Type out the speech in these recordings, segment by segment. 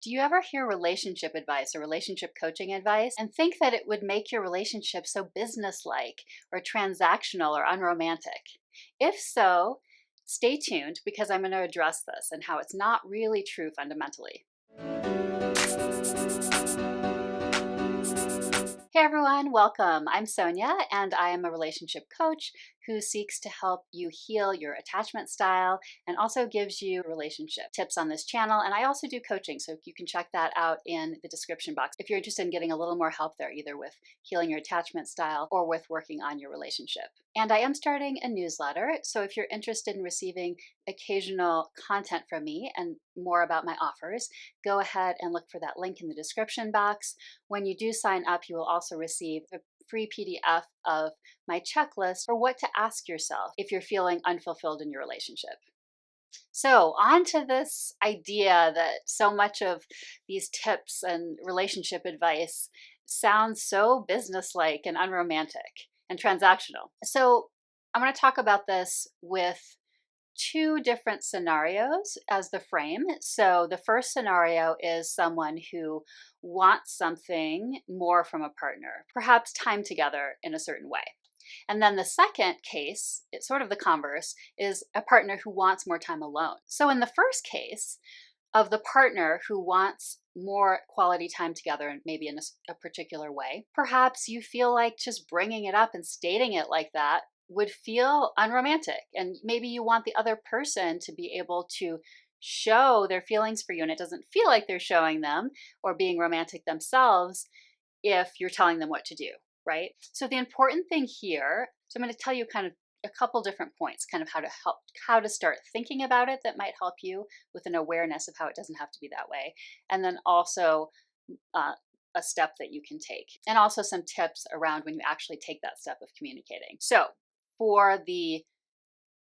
Do you ever hear relationship advice or relationship coaching advice and think that it would make your relationship so businesslike or transactional or unromantic? If so, stay tuned because I'm going to address this and how it's not really true fundamentally. Hey everyone, welcome. I'm Sonia and I am a relationship coach who seeks to help you heal your attachment style and also gives you relationship tips on this channel. And I also do coaching, so you can check that out in the description box if you're interested in getting a little more help there, either with healing your attachment style or with working on your relationship. And I am starting a newsletter, so if you're interested in receiving occasional content from me and more about my offers, go ahead and look for that link in the description box. When you do sign up, you will also receive a free PDF of my checklist for what to ask yourself if you're feeling unfulfilled in your relationship. So, on to this idea that so much of these tips and relationship advice sounds so businesslike and unromantic and transactional. So, I'm going to talk about this with two different scenarios as the frame. So the first scenario is someone who wants something more from a partner, perhaps time together in a certain way. And then the second case, it's sort of the converse, is a partner who wants more time alone. So in the first case of the partner who wants more quality time together, maybe in a particular way, perhaps you feel like just bringing it up and stating it like that would feel unromantic. And maybe you want the other person to be able to show their feelings for you, and it doesn't feel like they're showing them or being romantic themselves if you're telling them what to do, right? So the important thing here, so I'm going to tell you kind of a couple different points, kind of how to start thinking about it that might help you with an awareness of how it doesn't have to be that way. And then also a step that you can take, and also some tips around when you actually take that step of communicating. So for the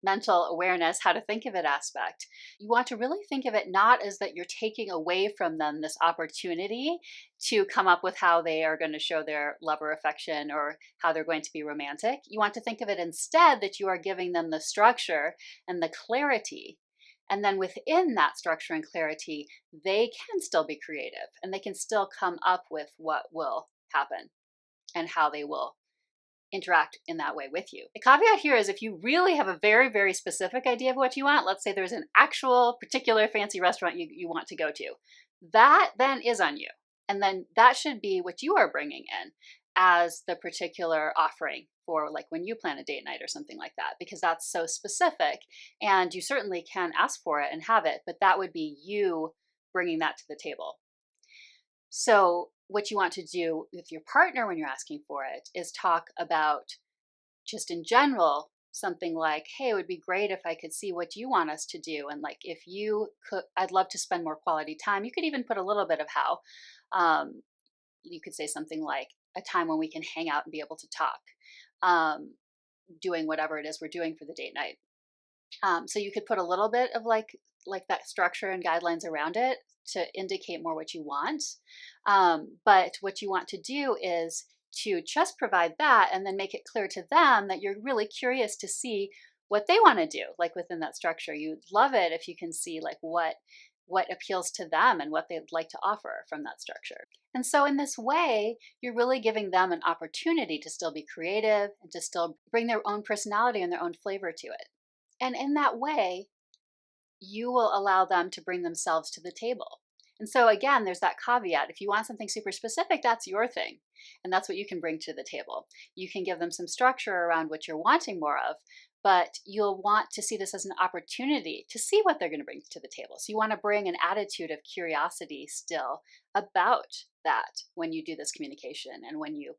mental awareness, how to think of it aspect, you want to really think of it not as that you're taking away from them this opportunity to come up with how they are going to show their love or affection or how they're going to be romantic. You want to think of it instead that you are giving them the structure and the clarity. And then within that structure and clarity, they can still be creative and they can still come up with what will happen and how they will interact in that way with you. The caveat here is if you really have a very, very specific idea of what you want, let's say there's an actual particular fancy restaurant you want to go to, that then is on you. And then that should be what you are bringing in as the particular offering for like when you plan a date night or something like that, because that's so specific and you certainly can ask for it and have it, but that would be you bringing that to the table. So what you want to do with your partner when you're asking for it is talk about just in general something like, hey, it would be great if I could see what you want us to do. And like, if you could, I'd love to spend more quality time. You could even put a little bit of how. You could say something like a time when we can hang out and be able to talk, doing whatever it is we're doing for the date night. So you could put a little bit of like that structure and guidelines around it to indicate more what you want. But what you want to do is to just provide that and then make it clear to them that you're really curious to see what they want to do, like within that structure. You'd love it if you can see like what appeals to them and what they'd like to offer from that structure. And so in this way, you're really giving them an opportunity to still be creative and to still bring their own personality and their own flavor to it. And in that way, you will allow them to bring themselves to the table. And so again, there's that caveat. If you want something super specific, that's your thing. And that's what you can bring to the table. You can give them some structure around what you're wanting more of, but you'll want to see this as an opportunity to see what they're going to bring to the table. So you want to bring an attitude of curiosity still about that when you do this communication and when you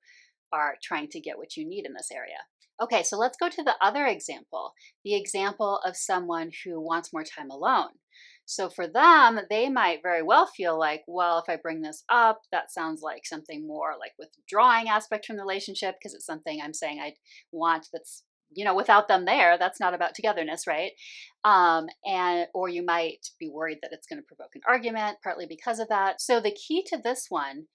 are trying to get what you need in this area. Okay, so let's go to the other example, the example of someone who wants more time alone. So for them, they might very well feel like, well, if I bring this up, that sounds like something more like withdrawing aspect from the relationship because it's something I'm saying I want that's, without them there, that's not about togetherness, right? Or you might be worried that it's going to provoke an argument, partly because of that. So the key to this one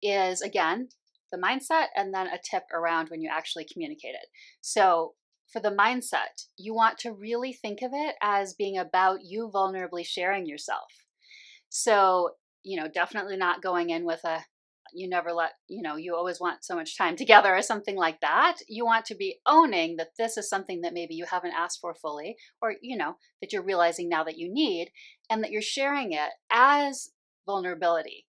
is, again, the mindset and then a tip around when you actually communicate it. So for the mindset, you want to really think of it as being about you vulnerably sharing yourself. So definitely not going in with a you never let, you always want so much time together or something like that. You want to be owning that this is something that maybe you haven't asked for fully, or, that you're realizing now that you need, and that you're sharing it as vulnerability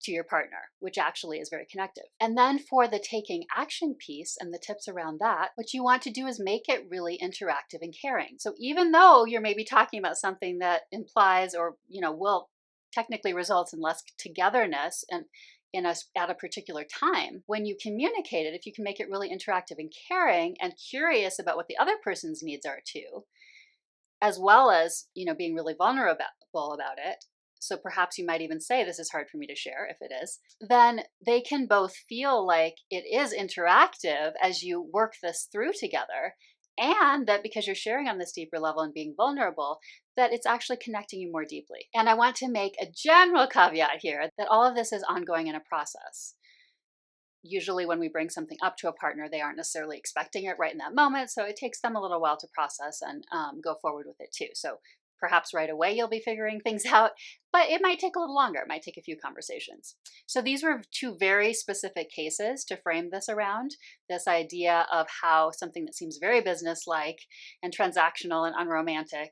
to your partner, which actually is very connective. And then for the taking action piece and the tips around that, what you want to do is make it really interactive and caring. So even though you're maybe talking about something that implies or, will technically result in less togetherness and at a particular time, when you communicate it, if you can make it really interactive and caring and curious about what the other person's needs are too, as well as, being really vulnerable about it. So perhaps you might even say, this is hard for me to share, if it is. Then they can both feel like it is interactive as you work this through together. And that because you're sharing on this deeper level and being vulnerable, that it's actually connecting you more deeply. And I want to make a general caveat here that all of this is ongoing in a process. Usually when we bring something up to a partner, they aren't necessarily expecting it right in that moment. So it takes them a little while to process and go forward with it too. So perhaps right away you'll be figuring things out, but it might take a little longer. It might take a few conversations. So these were two very specific cases to frame this around, this idea of how something that seems very business-like and transactional and unromantic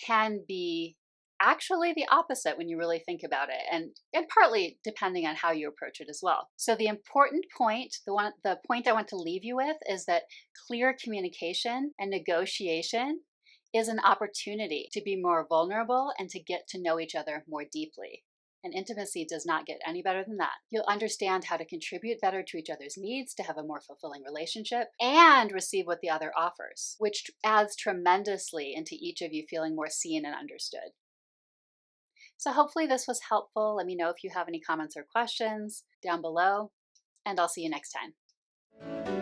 can be actually the opposite when you really think about it, and partly depending on how you approach it as well. So the important point, the point I want to leave you with, is that clear communication and negotiation is an opportunity to be more vulnerable and to get to know each other more deeply. And intimacy does not get any better than that. You'll understand how to contribute better to each other's needs to have a more fulfilling relationship and receive what the other offers, which adds tremendously into each of you feeling more seen and understood. So hopefully this was helpful. Let me know if you have any comments or questions down below, and I'll see you next time.